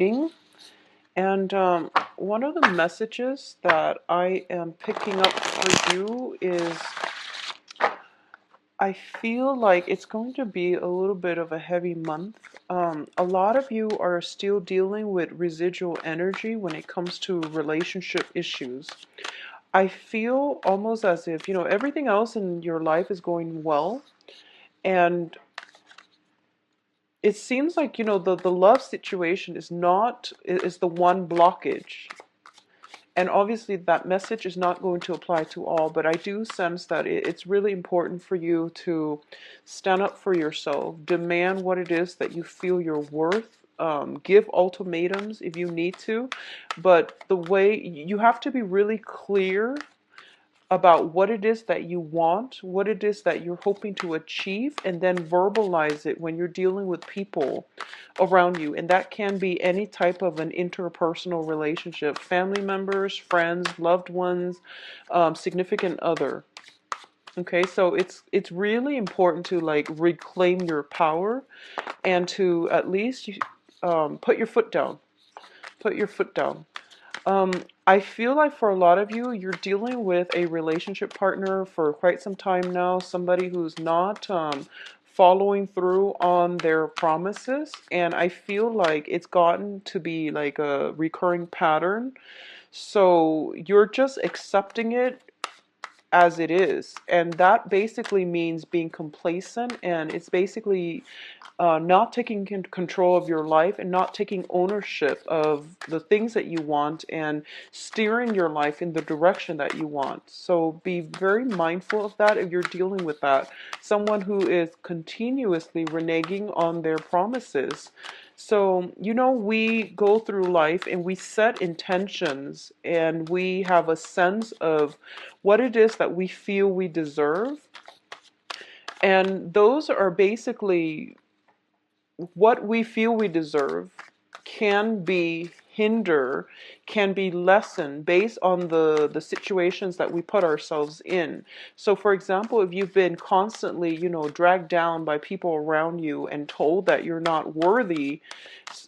reading. And one of the messages that I am picking up for you is I feel like it's going to be a little bit of a heavy month. A lot of you are still dealing with residual energy when it comes to relationship issues. I feel almost as if, everything else in your life is going well. And it seems like, the love situation is the one blockage. And obviously that message is not going to apply to all, but I do sense that it's really important for you to stand up for yourself, demand what it is that you feel you're worth, give ultimatums if you need to, but the way you have to be really clear about what it is that you want, what it is that you're hoping to achieve, and then verbalize it when you're dealing with people around you. And that can be any type of an interpersonal relationship, family members, friends, loved ones, significant other. Okay, so it's really important to like reclaim your power and to at least put your foot down. Put your foot down. I feel like for a lot of you, you're dealing with a relationship partner for quite some time now, somebody who's not following through on their promises, and I feel like it's gotten to be like a recurring pattern. So you're just accepting it as it is, and that basically means being complacent, and it's basically not taking control of your life and not taking ownership of the things that you want and steering your life in the direction that you want. So be very mindful of that if you're dealing with that. Someone who is continuously reneging on their promises. So, we go through life and we set intentions and we have a sense of what it is that we feel we deserve. And those are basically what we feel we deserve can be can be lessened based on the situations that we put ourselves in. So for example, if you've been constantly, dragged down by people around you and told that you're not worthy,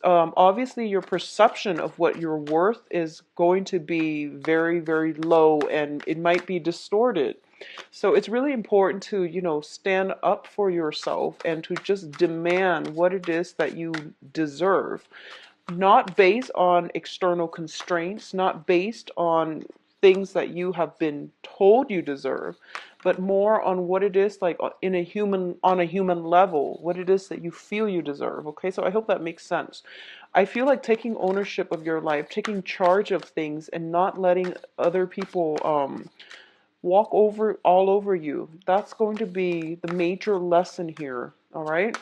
obviously your perception of what you're worth is going to be very, very low, and it might be distorted. So it's really important to, stand up for yourself and to just demand what it is that you deserve, not based on external constraints, not based on things that you have been told you deserve, but more on what it is like on a human level, what it is that you feel you deserve. Okay, so I hope that makes sense. I feel like taking ownership of your life, taking charge of things, and not letting other people walk over all over you. That's going to be the major lesson here. All right.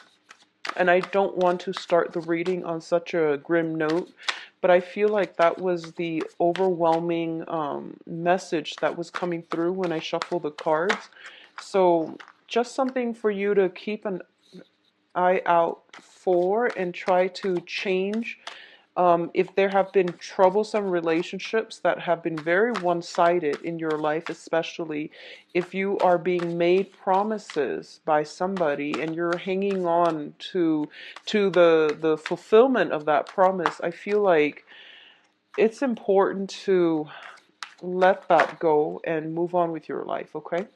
And I don't want to start the reading on such a grim note, but I feel like that was the overwhelming message that was coming through when I shuffled the cards. So just something for you to keep an eye out for and try to change. If there have been troublesome relationships that have been very one-sided in your life, especially if you are being made promises by somebody and you're hanging on to the fulfillment of that promise, I feel like it's important to let that go and move on with your life, okay?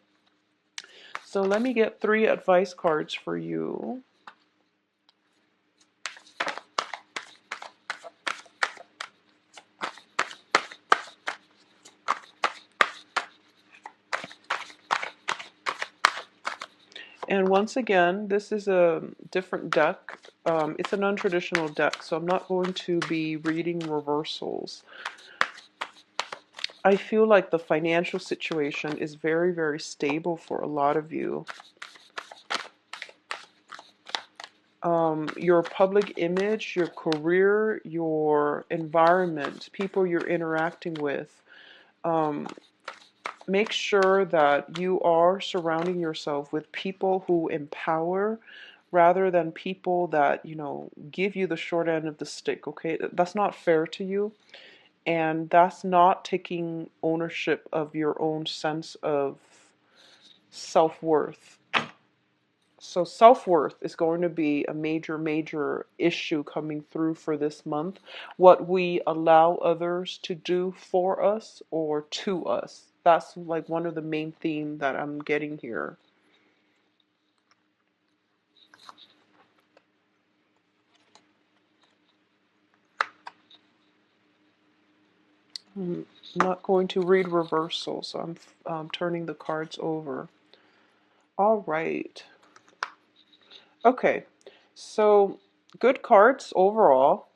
So let me get 3 advice cards for you. And once again, this is a different deck. It's a non-traditional deck, so I'm not going to be reading reversals. I feel like the financial situation is very, very stable for a lot of you. Your public image, your career, your environment, people you're interacting with, make sure that you are surrounding yourself with people who empower rather than people that, give you the short end of the stick, okay? That's not fair to you, and that's not taking ownership of your own sense of self-worth. So self-worth is going to be a major, major issue coming through for this month. What we allow others to do for us or to us. That's like one of the main themes that I'm getting here. I'm not going to read reversal, so I'm turning the cards over. All right. Okay. So good cards overall.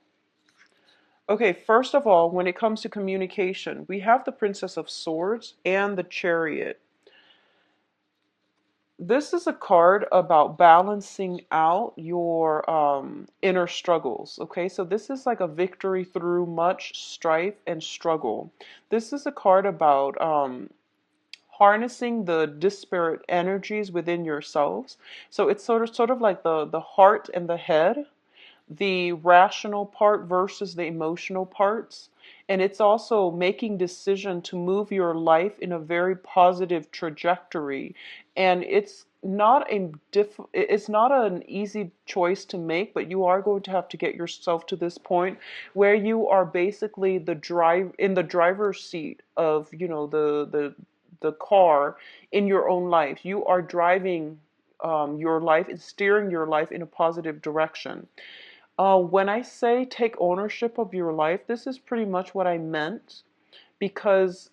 Okay, first of all, when it comes to communication, we have the Princess of Swords and the Chariot. This is a card about balancing out your inner struggles. Okay, so this is like a victory through much strife and struggle. This is a card about harnessing the disparate energies within yourselves. So it's sort of like the heart and the head, the rational part versus the emotional parts. And it's also making decision to move your life in a very positive trajectory. And it's not an easy choice to make, but you are going to have to get yourself to this point where you are basically in the driver's seat of, the car in your own life. You are driving your life and steering your life in a positive direction. When I say take ownership of your life, this is pretty much what I meant, because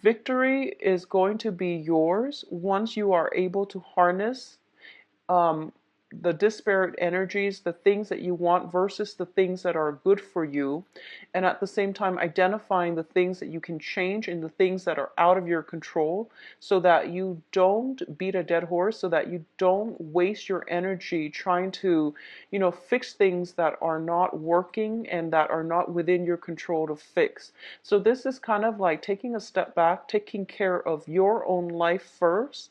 victory is going to be yours once you are able to harness um, the disparate energies, the things that you want versus the things that are good for you, and at the same time identifying the things that you can change and the things that are out of your control, so that you don't beat a dead horse, so that you don't waste your energy trying to, fix things that are not working and that are not within your control to fix. So this is kind of like taking a step back, taking care of your own life first,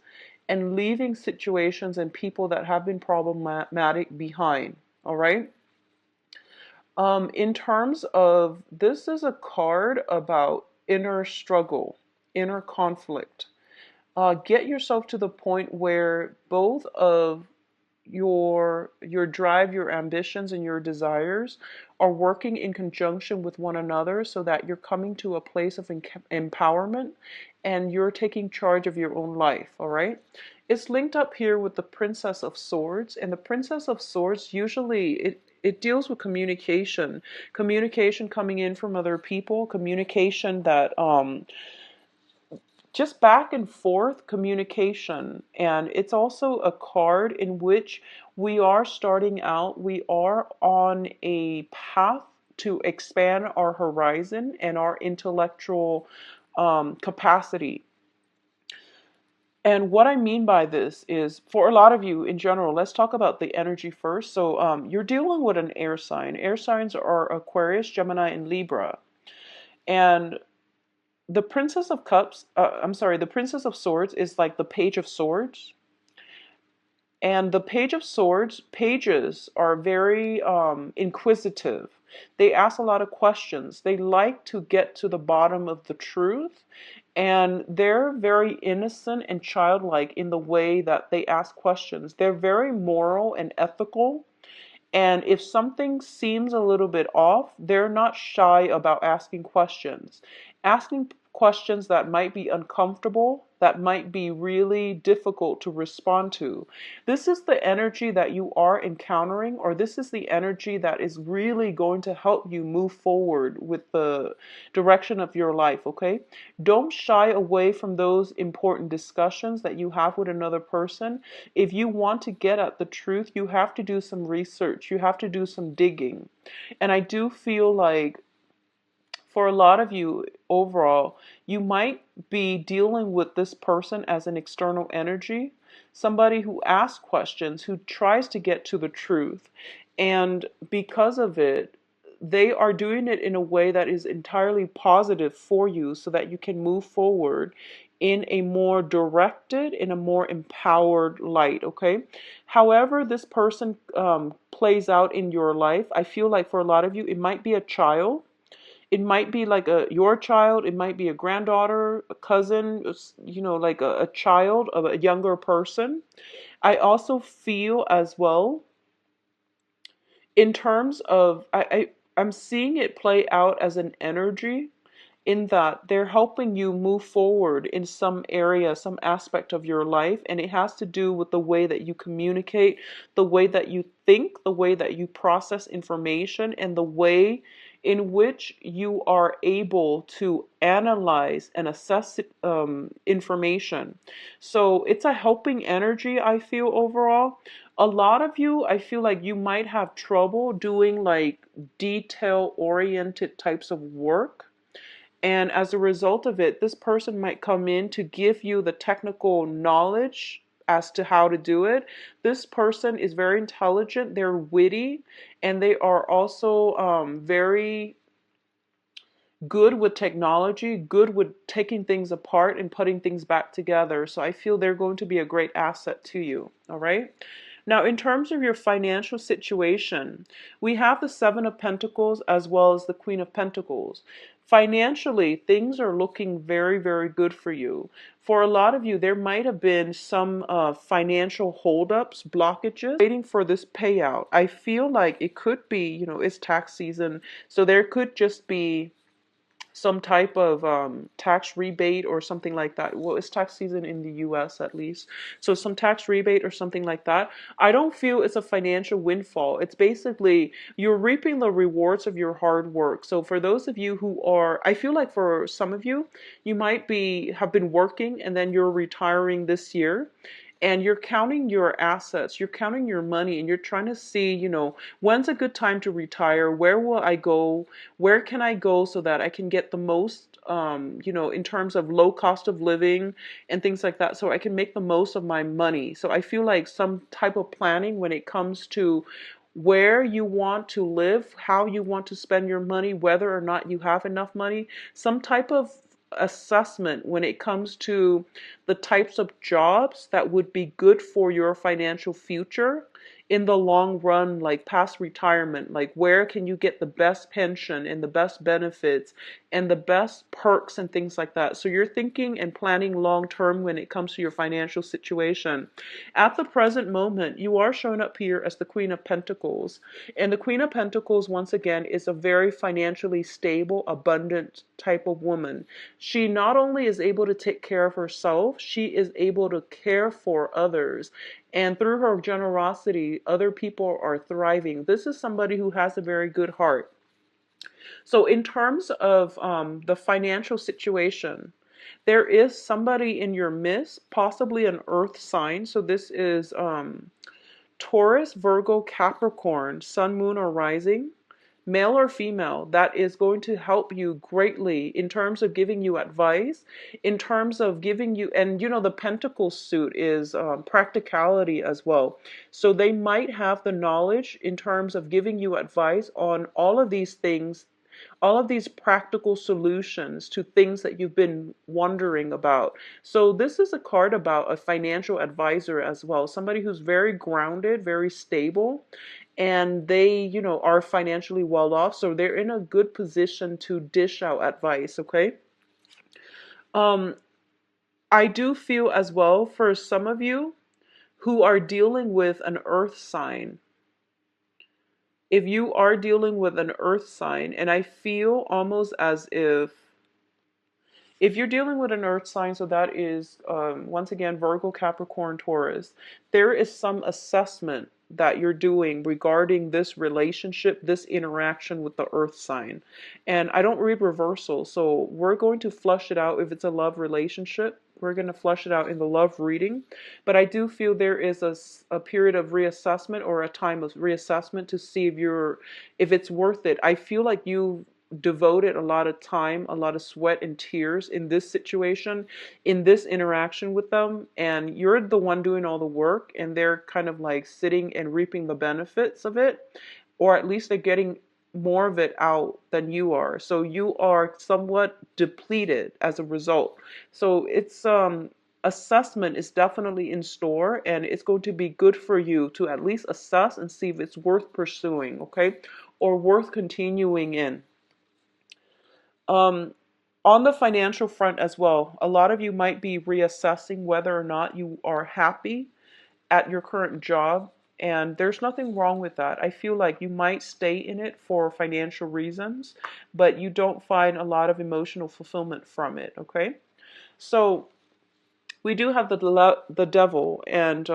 and leaving situations and people that have been problematic behind. All right. In terms of, this is a card about inner struggle, inner conflict. Get yourself to the point where both of your drive, your ambitions, and your desires are working in conjunction with one another, so that you're coming to a place of empowerment and you're taking charge of your own life. All right. It's linked up here with the Princess of Swords, and the Princess of Swords usually it deals with communication coming in from other people, communication that just back and forth communication. And it's also a card in which we are starting out, we are on a path to expand our horizon and our intellectual capacity. And what I mean by this is, for a lot of you in general, let's talk about the energy first. So you're dealing with an air sign. Air signs are Aquarius, Gemini, and Libra. And the Princess of Cups, the Princess of Swords is like the Page of Swords. And the Page of Swords, pages are very inquisitive. They ask a lot of questions. They like to get to the bottom of the truth. And they're very innocent and childlike in the way that they ask questions. They're very moral and ethical. And if something seems a little bit off, they're not shy about asking questions. Asking questions that might be uncomfortable, that might be really difficult to respond to. This is the energy that you are encountering, or this is the energy that is really going to help you move forward with the direction of your life, okay? Don't shy away from those important discussions that you have with another person. If you want to get at the truth, you have to do some research. You have to do some digging. And I do feel like for a lot of you overall, you might be dealing with this person as an external energy, somebody who asks questions, who tries to get to the truth. And because of it, they are doing it in a way that is entirely positive for you, so that you can move forward in a more directed, in a more empowered light, okay? However this person plays out in your life, I feel like for a lot of you, it might be a child. It might be like your child. It might be a granddaughter, a cousin, like a child of a younger person. I also feel as well in terms of I'm seeing it play out as an energy in that they're helping you move forward in some area, some aspect of your life, and it has to do with the way that you communicate, the way that you think, the way that you process information, and the way in which you are able to analyze and assess information. So it's a helping energy, I feel, overall. A lot of you, I feel like you might have trouble doing like detail oriented types of work. And as a result of it, this person might come in to give you the technical knowledge as to how to do it. This person is very intelligent, they're witty, and they are also very good with technology, good with taking things apart and putting things back together. So I feel they're going to be a great asset to you. All right. Now, in terms of your financial situation, we have the Seven of Pentacles as well as the Queen of Pentacles. Financially, things are looking very, very good for you. For a lot of you, there might have been some financial holdups, blockages, waiting for this payout. I feel like it could be, it's tax season, so there could just be some type of tax rebate or something like that. Well, it's tax season in the US at least. So some tax rebate or something like that. I don't feel it's a financial windfall. It's basically you're reaping the rewards of your hard work. So for those of you who are, I feel like for some of you, you might have been working and then you're retiring this year. And you're counting your assets, you're counting your money, and you're trying to see, when's a good time to retire? Where will I go? Where can I go so that I can get the most, in terms of low cost of living and things like that, so I can make the most of my money. So I feel like some type of planning when it comes to where you want to live, how you want to spend your money, whether or not you have enough money, some type of assessment when it comes to the types of jobs that would be good for your financial future in the long run, like past retirement, like where can you get the best pension and the best benefits and the best perks and things like that. So you're thinking and planning long term when it comes to your financial situation. At the present moment, you are showing up here as the Queen of Pentacles. And the Queen of Pentacles, once again, is a very financially stable, abundant type of woman. She not only is able to take care of herself, she is able to care for others. And through her generosity, other people are thriving. This is somebody who has a very good heart. So in terms of the financial situation, there is somebody in your midst, possibly an earth sign. So this is Taurus, Virgo, Capricorn, Sun, Moon, or Rising, male or female, that is going to help you greatly in terms of giving you advice, in terms of giving you, and the Pentacle suit is practicality as well. So they might have the knowledge in terms of giving you advice on all of these things, all of these practical solutions to things that you've been wondering about. So this is a card about a financial advisor as well, somebody who's very grounded, very stable, and they, are financially well off, so they're in a good position to dish out advice, okay? Um, I do feel as well for some of you who are dealing with an earth sign, if you are dealing with an earth sign, and I feel almost as if you're dealing with an earth sign, so that is, once again, Virgo, Capricorn, Taurus, there is some assessment that you're doing regarding this relationship, this interaction with the earth sign. And I don't read reversal, so we're going to flush it out if it's a love relationship. We're going to flush it out in the love reading. But I do feel there is a period of reassessment or a time of reassessment to see if it's worth it. I feel like you devoted a lot of time, a lot of sweat and tears in this situation, in this interaction with them, and you're the one doing all the work, and they're kind of like sitting and reaping the benefits of it, or at least they're getting more of it out than you are. So you are somewhat depleted as a result. So it's assessment is definitely in store, and it's going to be good for you to at least assess and see if it's worth pursuing, okay, or worth continuing in. Um, on the financial front as well, a lot of you might be reassessing whether or not you are happy at your current job, and there's nothing wrong with that. I feel like you might stay in it for financial reasons, but you don't find a lot of emotional fulfillment from it, okay? So we do have the devil, and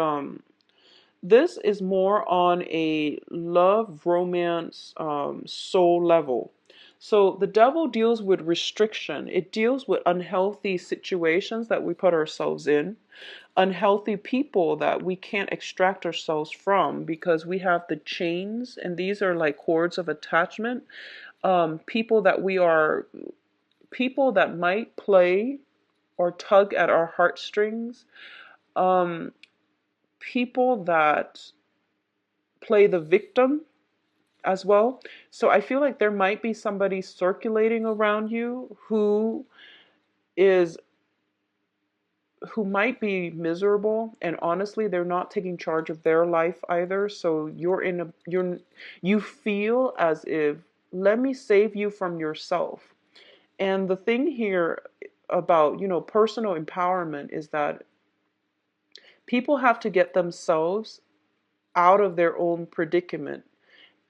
this is more on a love, romance, soul level. So the devil deals with restriction. It deals with unhealthy situations that we put ourselves in, unhealthy people that we can't extract ourselves from because we have the chains, and these are like cords of attachment. People that we are, people that might play or tug at our heartstrings, um, people that play the victim as well. So I feel like there might be somebody circulating around you is who might be miserable, and honestly they're not taking charge of their life either. So you feel as if, let me save you from yourself. And the thing here about, personal empowerment is that people have to get themselves out of their own predicament.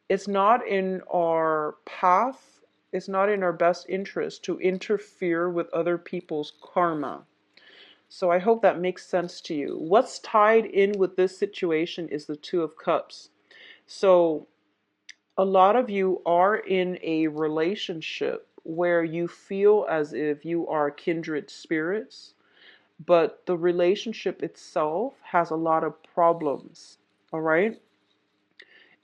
It's not in our path, it's not in our best interest to interfere with other people's karma. So I hope that makes sense to you. What's tied in with this situation is the Two of Cups. So a lot of you are in a relationship where you feel as if you are kindred spirits, but the relationship itself has a lot of problems. All right?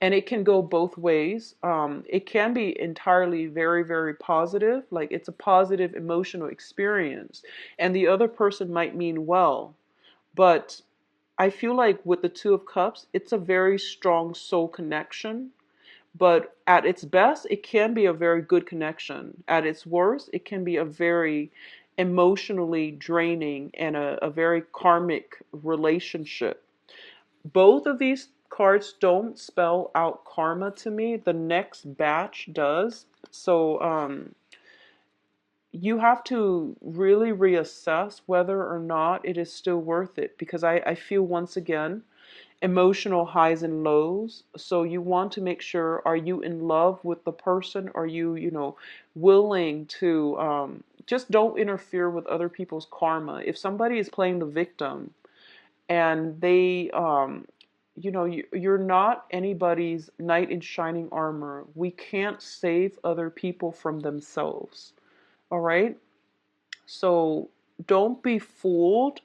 And it can go both ways. It can be entirely very, very positive, like it's a positive emotional experience, and the other person might mean well. But I feel like with the Two of Cups, it's a very strong soul connection. But at its best, it can be a very good connection. At its worst, it can be a very emotionally draining and a very karmic relationship. Both of these cards don't spell out karma to me. The next batch does. So you have to really reassess whether or not it is still worth it, because I feel, once again, emotional highs and lows. So you want to make sure, are you in love with the person? Are you, willing to just don't interfere with other people's karma. If somebody is playing the victim and they you're not anybody's knight in shining armor. We can't save other people from themselves. All right? So don't be fooled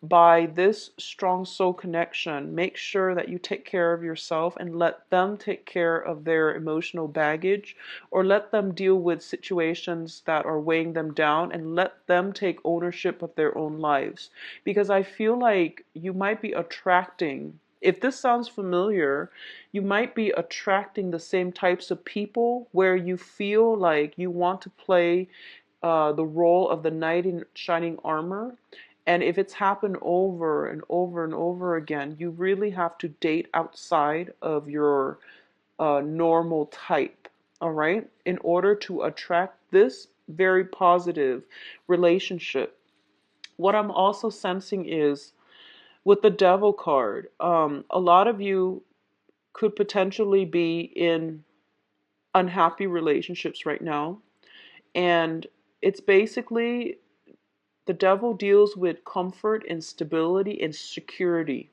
by this strong soul connection. Make sure that you take care of yourself and let them take care of their emotional baggage, or let them deal with situations that are weighing them down, and let them take ownership of their own lives. Because I feel like you might be attracting, if this sounds familiar, you might be attracting the same types of people where you feel like you want to play the role of the knight in shining armor. And if it's happened over and over and over again, you really have to date outside of your normal type, all right, in order to attract this very positive relationship. What I'm also sensing is with the Devil card, a lot of you could potentially be in unhappy relationships right now. And it's basically, the devil deals with comfort and stability and security.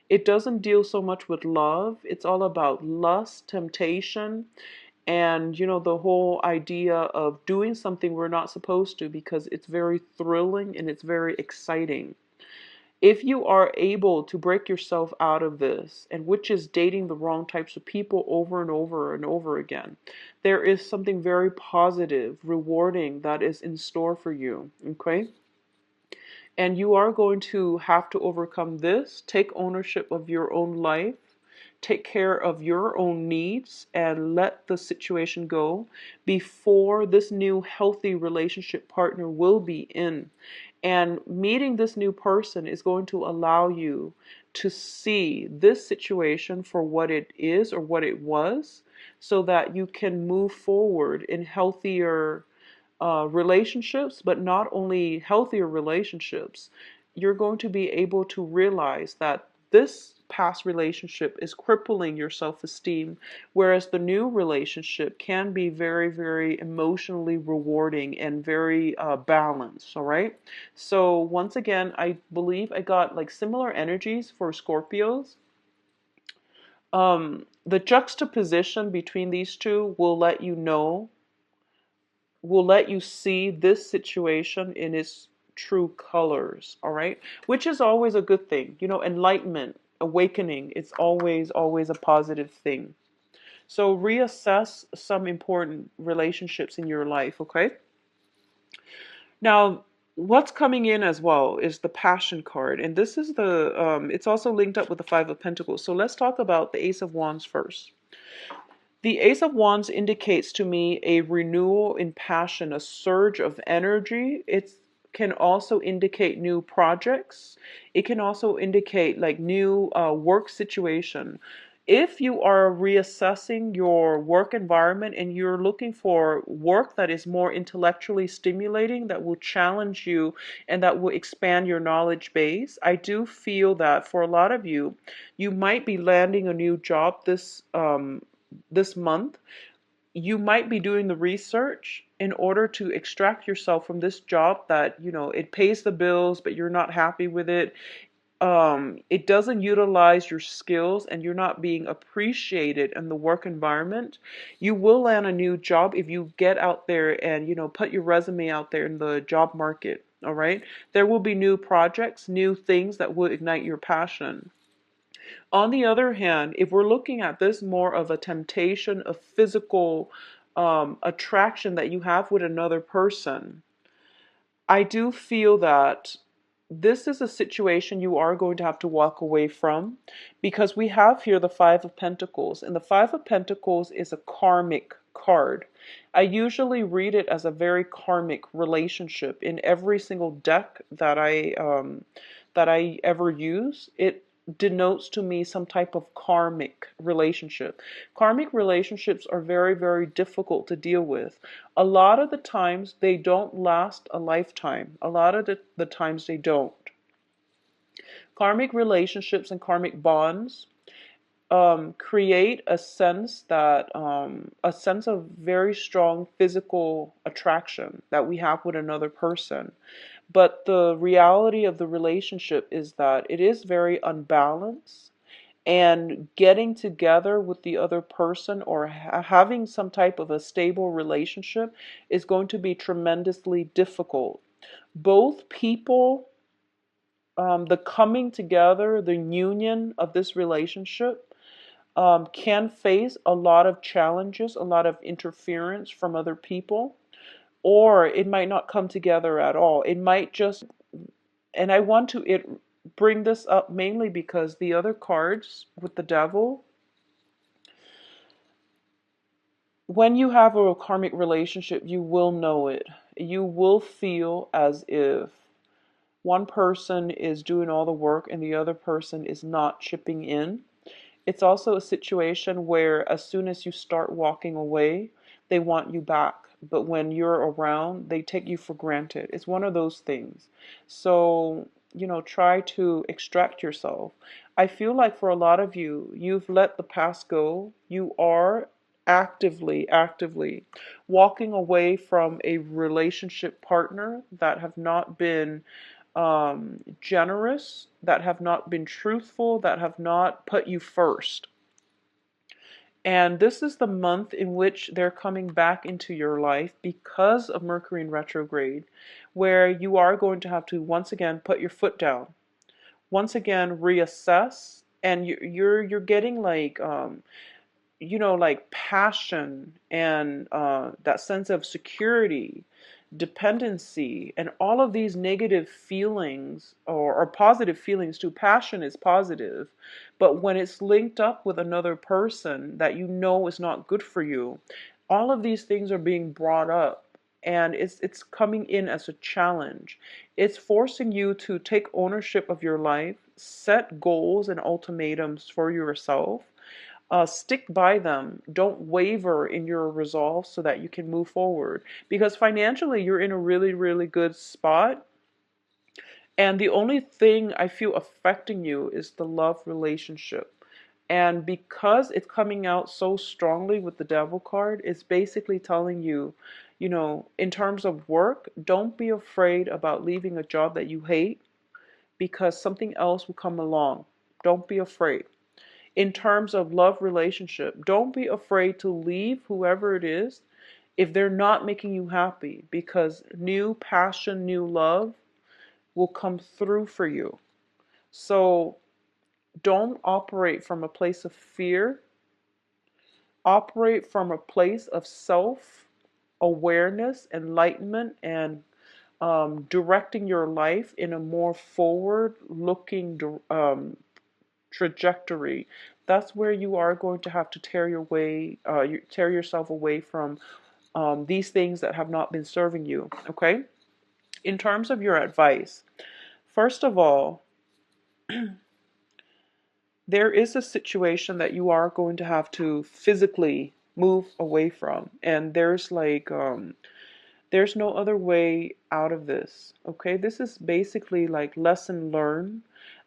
It doesn't deal so much with love. It's all about lust, temptation, and the whole idea of doing something we're not supposed to, because it's very thrilling and it's very exciting. If you are able to break yourself out of this, and which is dating the wrong types of people over and over and over again, there is something very positive, rewarding that is in store for you. Okay? And you are going to have to overcome this, take ownership of your own life, take care of your own needs, and let the situation go before this new healthy relationship partner will be in. And meeting this new person is going to allow you to see this situation for what it is or what it was, so that you can move forward in healthier relationships. But not only healthier relationships, you're going to be able to realize that this past relationship is crippling your self-esteem, whereas the new relationship can be very, very emotionally rewarding and very balanced. All right. So once again, I believe I got like similar energies for Scorpios. The juxtaposition between these two will let you see this situation in its true colors, all right? Which is always a good thing. You know, enlightenment, awakening, it's always, always a positive thing. So reassess some important relationships in your life, okay? Now, what's coming in as well is the Passion card. And this is it's also linked up with the Five of Pentacles. So let's talk about the Ace of Wands first. The Ace of Wands indicates to me a renewal in passion, a surge of energy. It can also indicate new projects. It can also indicate like new work situation. If you are reassessing your work environment and you're looking for work that is more intellectually stimulating, that will challenge you and that will expand your knowledge base, I do feel that for a lot of you, you might be landing a new job this month. You might be doing the research in order to extract yourself from this job that, you know, it pays the bills, but you're not happy with it. It doesn't utilize your skills and you're not being appreciated in the work environment. You will land a new job if you get out there and, you know, put your resume out there in the job market. All right. There will be new projects, new things that will ignite your passion. On the other hand, if we're looking at this more of a temptation, a physical attraction that you have with another person, I do feel that this is a situation you are going to have to walk away from, because we have here the Five of Pentacles, and the Five of Pentacles is a karmic card. I usually read it as a very karmic relationship in every single deck that I ever use. It denotes to me some type of karmic relationship. Karmic relationships are very, very difficult to deal with. A lot of the times they don't last a lifetime. A lot of the times they don't. Karmic relationships and karmic bonds create a sense of very strong physical attraction that we have with another person. But the reality of the relationship is that it is very unbalanced, and getting together with the other person or having some type of a stable relationship is going to be tremendously difficult. Both people, the coming together, the union of this relationship can face a lot of challenges, a lot of interference from other people, or it might not come together at all. It might just, and I want to bring this up mainly because the other cards with the devil, when you have a karmic relationship, you will know it. You will feel as if one person is doing all the work and the other person is not chipping in. It's also a situation where as soon as you start walking away, they want you back. But when you're around, they take you for granted. It's one of those things. So, you know, try to extract yourself. I feel like for a lot of you, you've let the past go. You are actively walking away from a relationship partner that have not been generous, that have not been truthful, that have not put you first. And this is the month in which they're coming back into your life because of Mercury in retrograde, where you are going to have to once again put your foot down, once again reassess, and you're getting like you know, like passion and that sense of security, dependency, and all of these negative feelings or positive feelings too. Passion is positive, but when it's linked up with another person that you know is not good for you, all of these things are being brought up. And it's coming in as a challenge. It's forcing you to take ownership of your life, set goals and ultimatums for yourself, stick by them. Don't waver in your resolve so that you can move forward. Because financially, you're in a really, really good spot. And the only thing I feel affecting you is the love relationship. And because it's coming out so strongly with the devil card, it's basically telling you, in terms of work, don't be afraid about leaving a job that you hate because something else will come along. Don't be afraid. In terms of love relationship, don't be afraid to leave whoever it is if they're not making you happy, because new passion, new love will come through for you. So don't operate from a place of fear. Operate from a place of self awareness, enlightenment, and directing your life in a more forward looking trajectory. That's where you are going to have to tear yourself away from these things that have not been serving you. Okay? In terms of your advice, first of all, there is a situation that you are going to have to physically move away from, and there's no other way out of this. Okay, this is basically like lesson learned.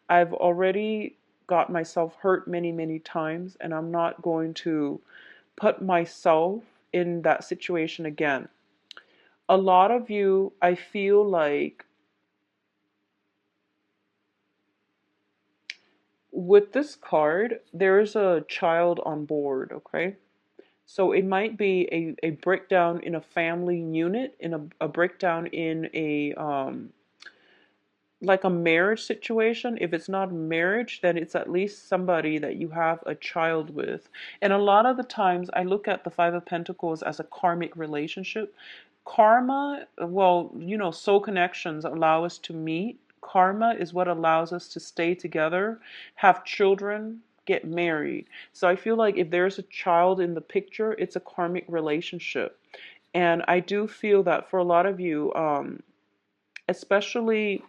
I've already got myself hurt many times, and I'm not going to put myself in that situation again. A lot of you, I feel like, with this card, there's a child on board, okay? So it might be a breakdown in a family unit, in a breakdown in a like a marriage situation. If it's not marriage, then it's at least somebody that you have a child with. And a lot of the times I look at the Five of Pentacles as a karmic relationship. Karma, well, soul connections allow us to meet. Karma is what allows us to stay together, have children, get married. So I feel like if there's a child in the picture, it's a karmic relationship. And I do feel that for a lot of you, especially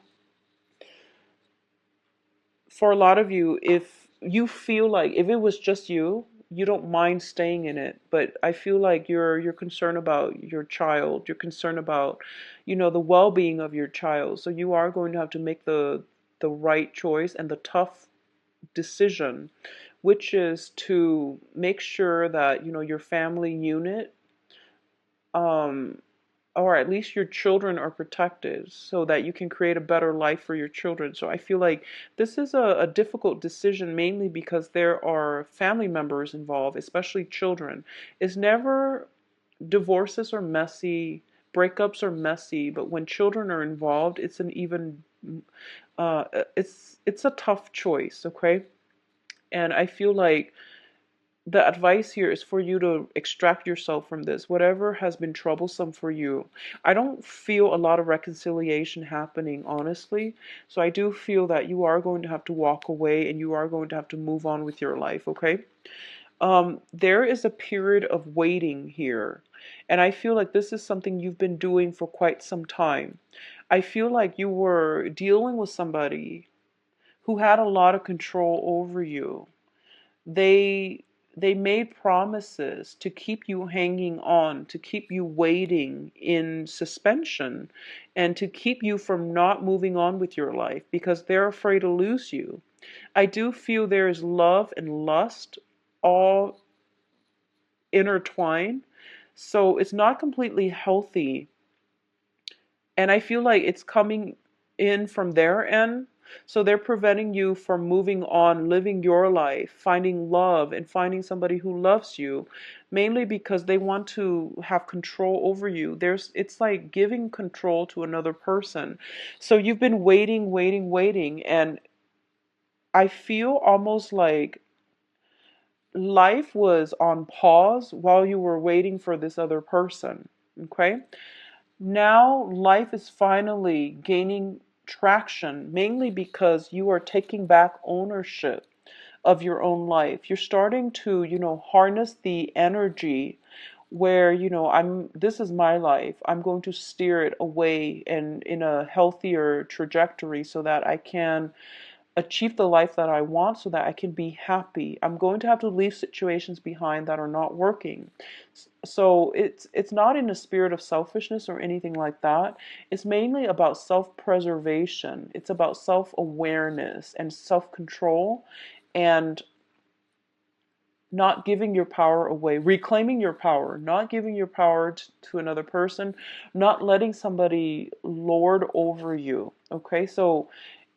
for a lot of you, if you feel like if it was just you, you don't mind staying in it. But I feel like you're concerned about your child. You're concerned about, the well-being of your child. So you are going to have to make the right choice and the tough decision, which is to make sure that, your family unit, um, or at least your children, are protected so that you can create a better life for your children. So I feel like this is a difficult decision, mainly because there are family members involved, especially children. It's never, divorces are messy, breakups are messy, but when children are involved, it's an even uh, it's a tough choice, okay? And I feel like the advice here is for you to extract yourself from this, whatever has been troublesome for you. I don't feel a lot of reconciliation happening, honestly. So I do feel that you are going to have to walk away and you are going to have to move on with your life, okay? There is a period of waiting here. And I feel like this is something you've been doing for quite some time. I feel like you were dealing with somebody who had a lot of control over you. They they made promises to keep you hanging on, to keep you waiting in suspension, and to keep you from not moving on with your life because they're afraid to lose you. I do feel there is love and lust all intertwined, so it's not completely healthy, and I feel like it's coming in from their end. So they're preventing you from moving on, living your life, finding love, and finding somebody who loves you, mainly because they want to have control over you. It's like giving control to another person. So you've been waiting, and I feel almost like life was on pause while you were waiting for this other person. Okay? Now life is finally gaining traction, mainly because you are taking back ownership of your own life. You're starting to, harness the energy where, this is my life. I'm going to steer it away and in a healthier trajectory so that I can achieve the life that I want so that I can be happy. I'm going to have to leave situations behind that are not working. So it's not in a spirit of selfishness or anything like that. It's mainly about self-preservation. It's about self-awareness and self-control, and not giving your power away, reclaiming your power, not giving your power to another person, not letting somebody lord over you. Okay, so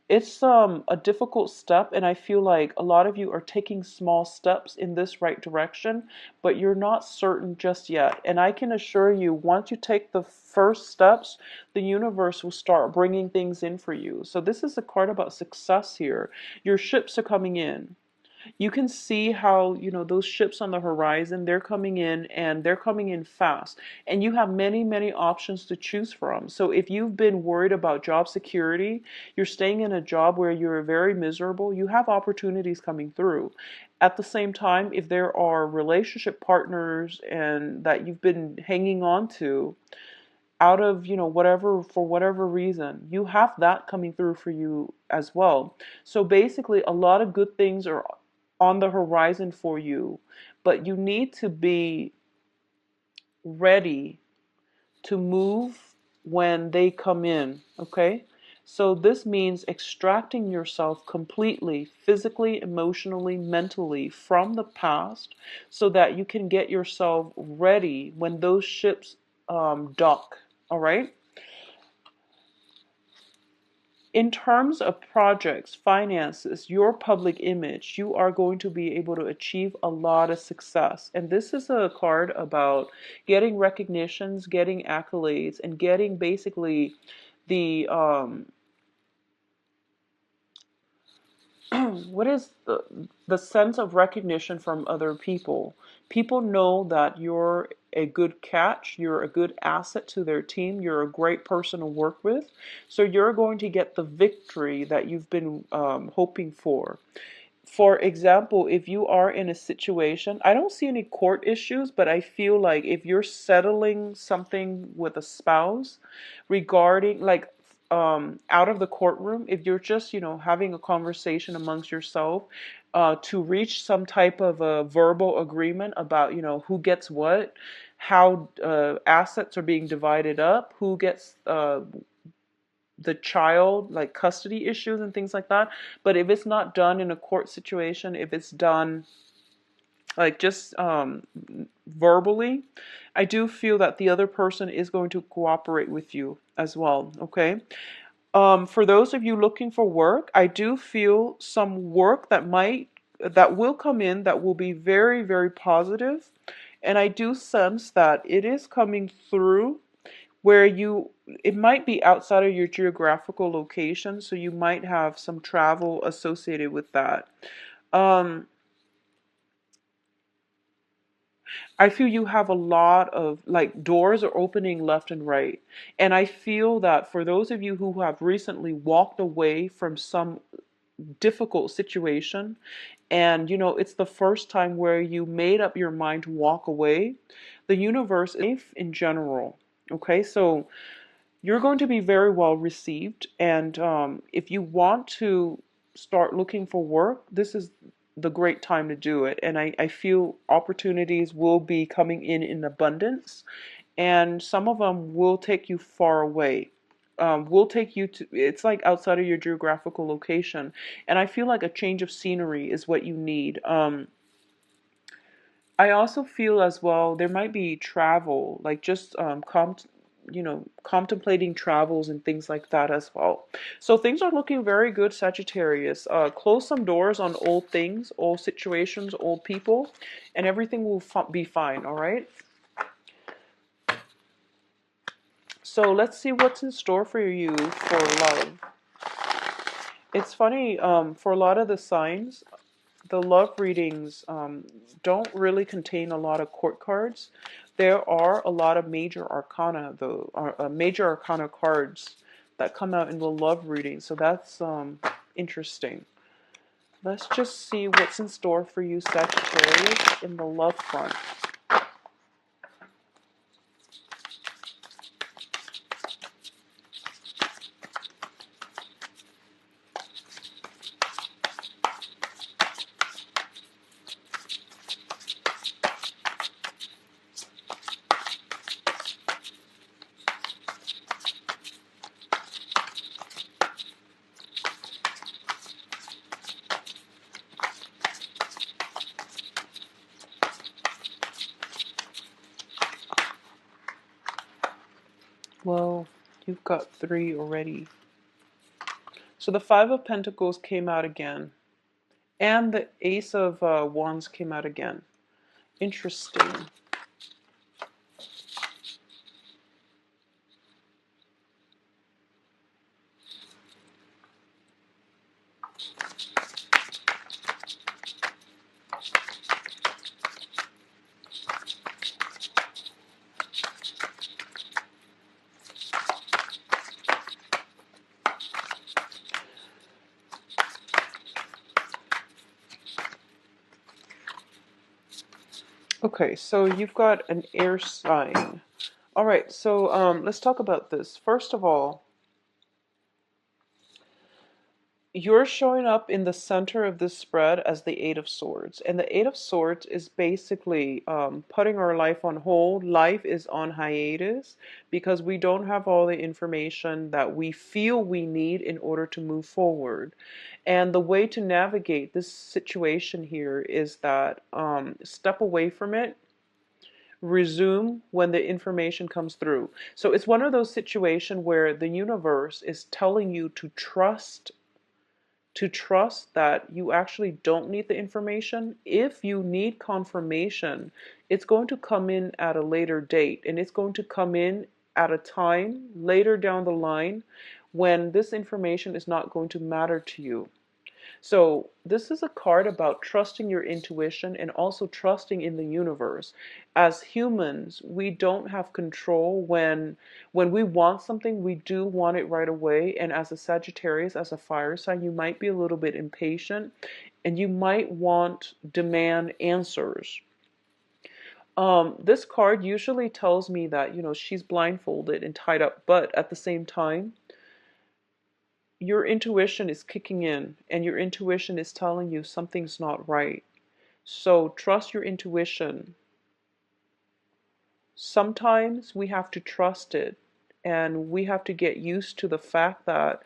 it's a difficult step, and I feel like a lot of you are taking small steps in this right direction, but you're not certain just yet. And I can assure you, once you take the first steps, the universe will start bringing things in for you. So this is a card about success here. Your ships are coming in. You can see how, those ships on the horizon, they're coming in, and they're coming in fast. And you have many, many options to choose from. So if you've been worried about job security, you're staying in a job where you're very miserable, you have opportunities coming through. At the same time, if there are relationship partners and that you've been hanging on to out of, whatever, for whatever reason, you have that coming through for you as well. So basically, a lot of good things are on the horizon for you, but you need to be ready to move when they come in, okay? So this means extracting yourself completely, physically, emotionally, mentally from the past so that you can get yourself ready when those ships dock, all right? In terms of projects, finances, your public image, you are going to be able to achieve a lot of success. And this is a card about getting recognitions, getting accolades, and getting basically the what is the sense of recognition from other people. People know that you're a good catch, you're a good asset to their team, you're a great person to work with. So you're going to get the victory that you've been hoping for. For example, if you are in a situation, I don't see any court issues, but I feel like if you're settling something with a spouse regarding, like, out of the courtroom, if you're just, having a conversation amongst yourself, to reach some type of a verbal agreement about, who gets what, how assets are being divided up, who gets the child, like custody issues and things like that. But if it's not done in a court situation, if it's done like just verbally, I do feel that the other person is going to cooperate with you as well. Okay. For those of you looking for work, I do feel some work that will come in that will be very, very positive. And I do sense that it is coming through where it might be outside of your geographical location, so you might have some travel associated with that. Um, I feel you have a lot of, like, doors are opening left and right. And I feel that for those of you who have recently walked away from some difficult situation, and it's the first time where you made up your mind to walk away, the universe is safe in general. Okay, so you're going to be very well received. And if you want to start looking for work, this is the great time to do it. And I feel opportunities will be coming in abundance, and some of them will take you far away. Will take you to, it's like outside of your geographical location. And I feel like a change of scenery is what you need. I also feel as well there might be travel, like just contemplating travels and things like that as well. So things are looking very good, Sagittarius. Close some doors on old things, old situations, old people, and everything will be fine. All right. So let's see what's in store for you for love. It's funny, for a lot of the signs, the love readings don't really contain a lot of court cards. There are a lot of major arcana, though, major arcana cards that come out in the love reading. So that's interesting. Let's just see what's in store for you, Sagittarius, in the love front. Well, you've got 3 already. So the Five of Pentacles came out again. And the Ace of Wands came out again. Interesting. Okay, so you've got an air sign. All right, so let's talk about this. First of all, you're showing up in the center of this spread as the Eight of Swords. And the Eight of Swords is basically putting our life on hold. Life is on hiatus because we don't have all the information that we feel we need in order to move forward. And the way to navigate this situation here is that step away from it, resume when the information comes through. So it's one of those situations where the universe is telling you to trust that you actually don't need the information. If you need confirmation, it's going to come in at a later date, and it's going to come in at a time later down the line when this information is not going to matter to you. So this is a card about trusting your intuition and also trusting in the universe. As humans, we don't have control when we want something, we do want it right away. And as a Sagittarius, as a fire sign, you might be a little bit impatient and you might demand answers. This card usually tells me that, she's blindfolded and tied up, but at the same time, your intuition is kicking in and your intuition is telling you something's not right. So trust your intuition. Sometimes we have to trust it and we have to get used to the fact that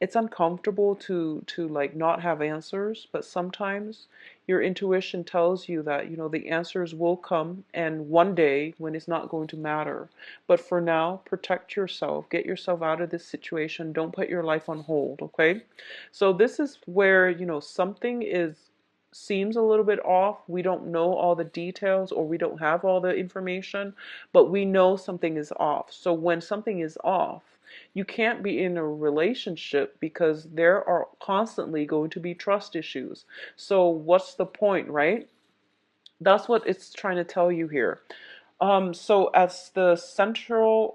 it's uncomfortable to like not have answers, but sometimes your intuition tells you that the answers will come and one day when it's not going to matter. But for now, protect yourself, get yourself out of this situation, don't put your life on hold. Okay, so this is where something is seems a little bit off. We don't know all the details or we don't have all the information, but we know something is off. So when something is off, you can't be in a relationship because there are constantly going to be trust issues. So what's the point, right? That's what it's trying to tell you here. So as the center,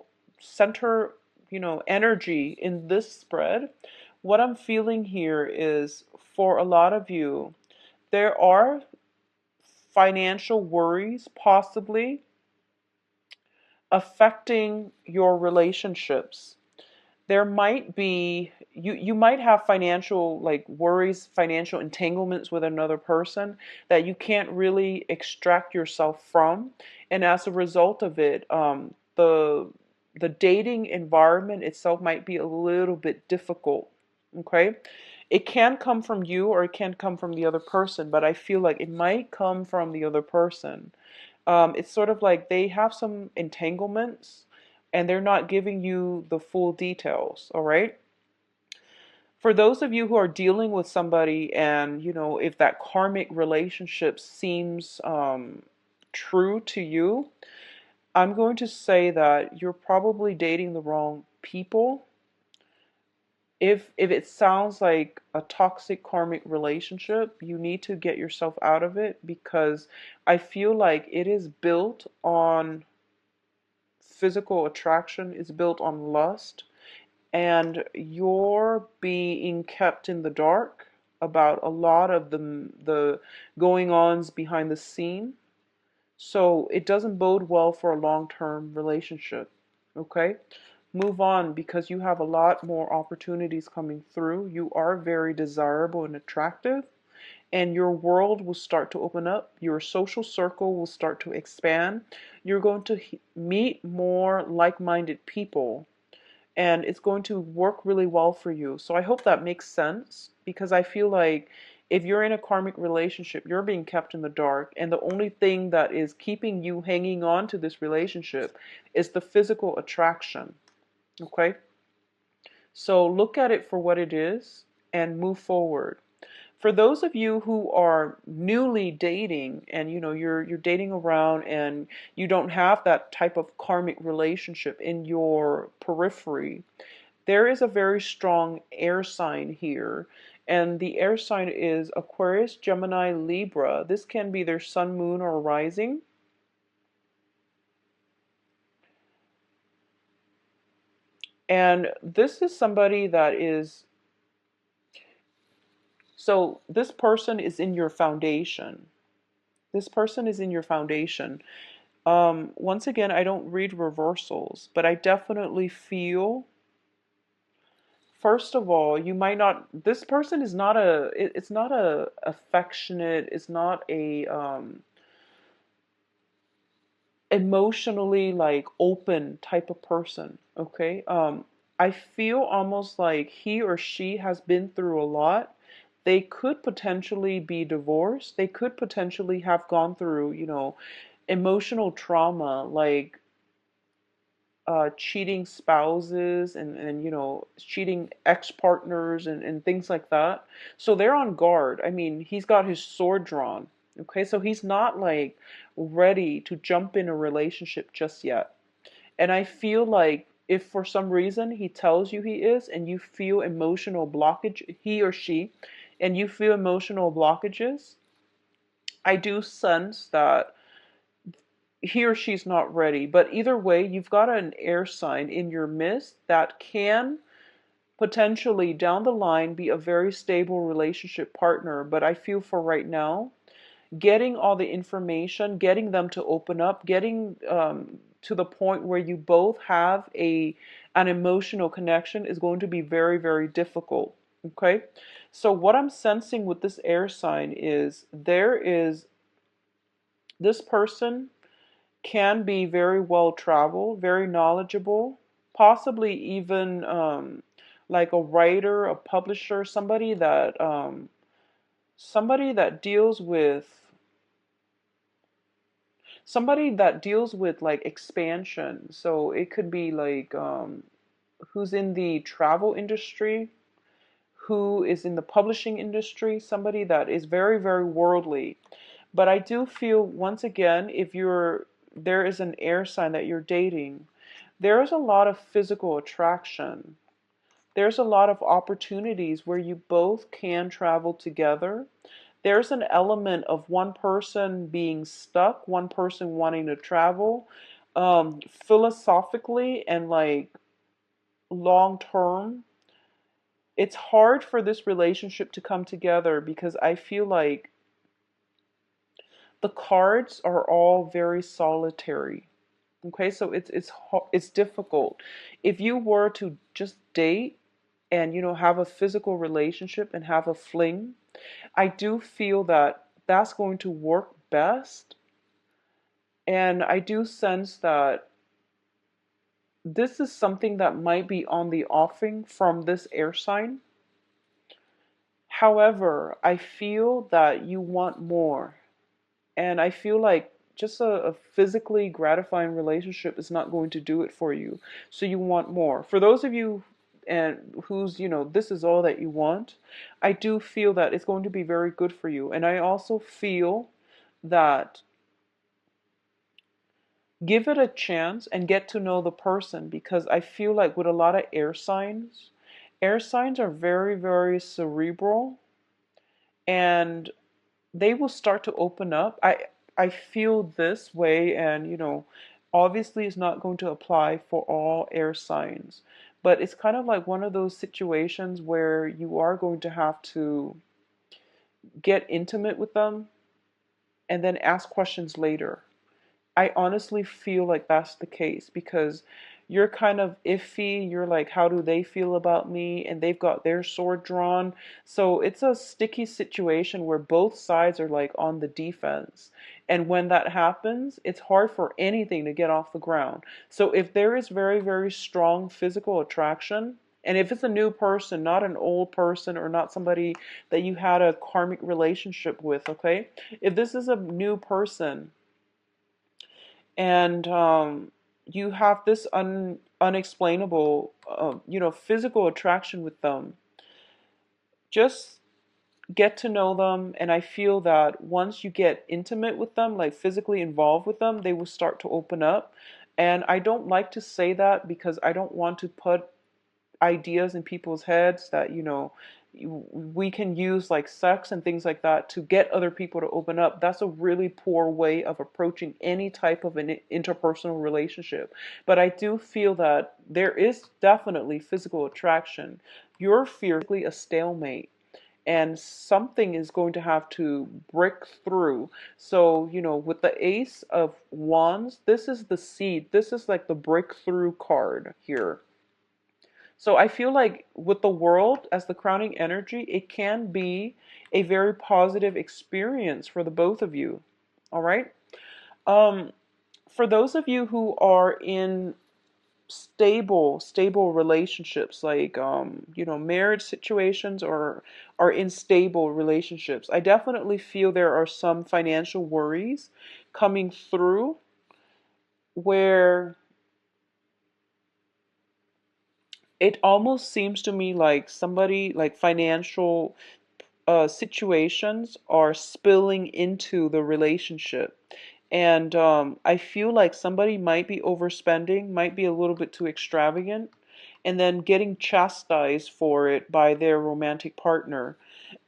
energy in this spread, what I'm feeling here is for a lot of you, there are financial worries possibly affecting your relationships. There might be you might have financial like worries, financial entanglements with another person that you can't really extract yourself from, and as a result of it, the dating environment itself might be a little bit difficult. Okay, it can come from you or it can come from the other person, but I feel like it might come from the other person. It's sort of like they have some entanglements and they're not giving you the full details, all right? For those of you who are dealing with somebody and, if that karmic relationship seems true to you, I'm going to say that you're probably dating the wrong people. If it sounds like a toxic karmic relationship, you need to get yourself out of it because I feel like it is built on physical attraction, is built on lust, and you're being kept in the dark about a lot of the going ons behind the scene. So it doesn't bode well for a long-term relationship. Okay? Move on because you have a lot more opportunities coming through. You are very desirable and attractive, and your world will start to open up. Your social circle will start to expand. You're going to meet more like-minded people, and it's going to work really well for you. So I hope that makes sense because I feel like if you're in a karmic relationship, you're being kept in the dark, and the only thing that is keeping you hanging on to this relationship is the physical attraction. Okay? So look at it for what it is and move forward. For those of you who are newly dating and you're dating around and you don't have that type of karmic relationship in your periphery, there is a very strong air sign here. And the air sign is Aquarius, Gemini, Libra. This can be their sun, moon, or rising. And this is somebody that is, so this person is in your foundation. This person is in your foundation. Once again, I don't read reversals, but I definitely feel, first of all, you might not, this person is not it's not a affectionate, it's not a, emotionally like open type of person. Okay. I feel almost like he or she has been through a lot. They could potentially be divorced. They could potentially have gone through, emotional trauma, like cheating spouses and cheating ex-partners and things like that. So they're on guard. I mean, he's got his sword drawn. Okay, so he's not like ready to jump in a relationship just yet. And I feel like if for some reason he tells you he is and you feel emotional blockage, he or she, and you feel emotional blockages, I do sense that he or she's not ready. But either way, you've got an air sign in your midst that can potentially down the line be a very stable relationship partner. But I feel for right now, getting all the information, getting them to open up, getting to the point where you both have an emotional connection is going to be very, very difficult. Okay? So what I'm sensing with this air sign is this person can be very well traveled, very knowledgeable, possibly even like a writer, a publisher, somebody that deals with like expansion. So it could be like who's in the travel industry, who is in the publishing industry, somebody that is very, very worldly. But I do feel, once again, if there is an air sign that you're dating, there is a lot of physical attraction. There's a lot of opportunities where you both can travel together. There's an element of one person being stuck, one person wanting to travel. Philosophically and like long term, it's hard for this relationship to come together because I feel like the cards are all very solitary. Okay, so it's difficult. If you were to just date and have a physical relationship and have a fling, I do feel that that's going to work best. And I do sense that this is something that might be on the offing from this air sign. However, I feel that you want more. And I feel like just a physically gratifying relationship is not going to do it for you. So you want more. For those of you and who's, this is all that you want, I do feel that it's going to be very good for you. And I also feel that give it a chance and get to know the person, because I feel like with a lot of air signs are very, very cerebral, and they will start to open up. I feel this way, and obviously it's not going to apply for all air signs, but it's kind of like one of those situations where you are going to have to get intimate with them and then ask questions later. I honestly feel like that's the case because you're kind of iffy. You're like, how do they feel about me? And they've got their sword drawn. So it's a sticky situation where both sides are like on the defense. And when that happens, it's hard for anything to get off the ground. So if there is very, very strong physical attraction, and if it's a new person, not an old person or not somebody that you had a karmic relationship with, okay? If this is a new person, and you have this unexplainable, physical attraction with them. Just get to know them, and I feel that once you get intimate with them, like physically involved with them, they will start to open up. And I don't like to say that because I don't want to put ideas in people's heads that, we can use like sex and things like that to get other people to open up. That's a really poor way of approaching any type of an interpersonal relationship. But I do feel that there is definitely physical attraction. You're physically a stalemate, and something is going to have to break through. So, with the Ace of Wands, this is the seed. This is like the breakthrough card here. So I feel like with the World as the crowning energy, it can be a very positive experience for the both of you. All right. Um, for those of you who are in stable relationships, like marriage situations, or are in stable relationships, I definitely feel there are some financial worries coming through, where it almost seems to me like somebody, like financial situations are spilling into the relationship. And I feel like somebody might be overspending, might be a little bit too extravagant, and then getting chastised for it by their romantic partner.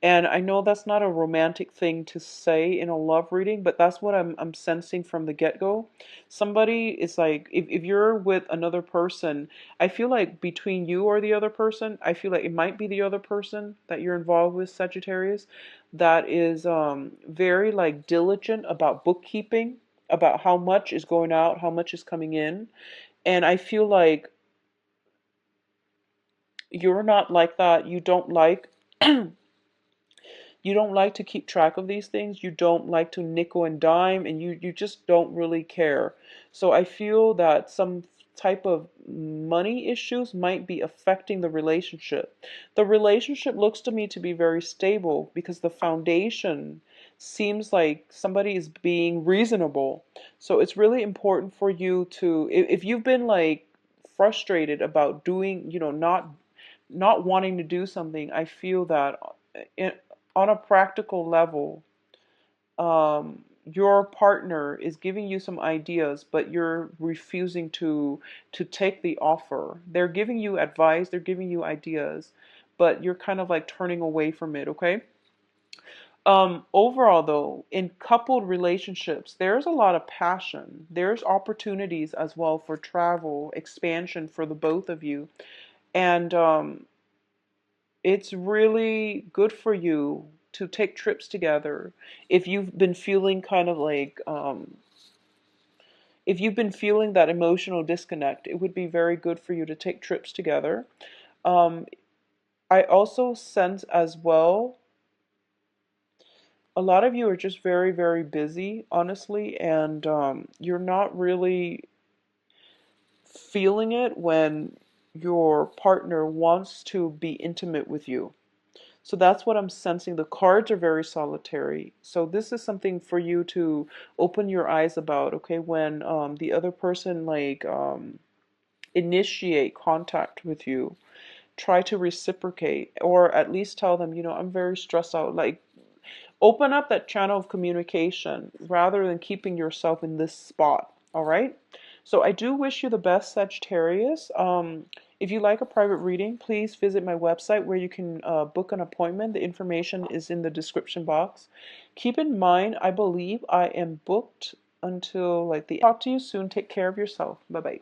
And I know that's not a romantic thing to say in a love reading, but that's what I'm sensing from the get-go. Somebody is like, if you're with another person, I feel like between you or the other person, I feel like it might be the other person that you're involved with, Sagittarius, that is very like diligent about bookkeeping, about how much is going out, how much is coming in. And I feel like you're not like that. You don't like you don't like to keep track of these things. You don't like to nickel and dime, and you just don't really care. So I feel that some type of money issues might be affecting the relationship. The relationship looks to me to be very stable because the foundation seems like somebody is being reasonable. So it's really important for you to, if you've been like frustrated about doing, not wanting to do something, I feel that in, on a practical level, your partner is giving you some ideas, but you're refusing to take the offer. They're giving you advice, they're giving you ideas, but you're kind of like turning away from it, okay? Overall, though, in coupled relationships, there's a lot of passion. There's opportunities as well for travel, expansion for the both of you. And it's really good for you to take trips together. If you've been feeling kind of like, if you've been feeling that emotional disconnect, it would be very good for you to take trips together. Um, I also sense as well, a lot of you are just very, very busy, honestly, and you're not really feeling it when your partner wants to be intimate with you. So that's what I'm sensing. The cards are very solitary. So this is something for you to open your eyes about, okay? When the other person like initiate contact with you, try to reciprocate, or at least tell them, I'm very stressed out. Like, open up that channel of communication rather than keeping yourself in this spot. All right. So I do wish you the best, Sagittarius. If you like a private reading, please visit my website where you can book an appointment. The information is in the description box. Keep in mind, I believe I am booked until like the. Talk to you soon. Take care of yourself. Bye bye.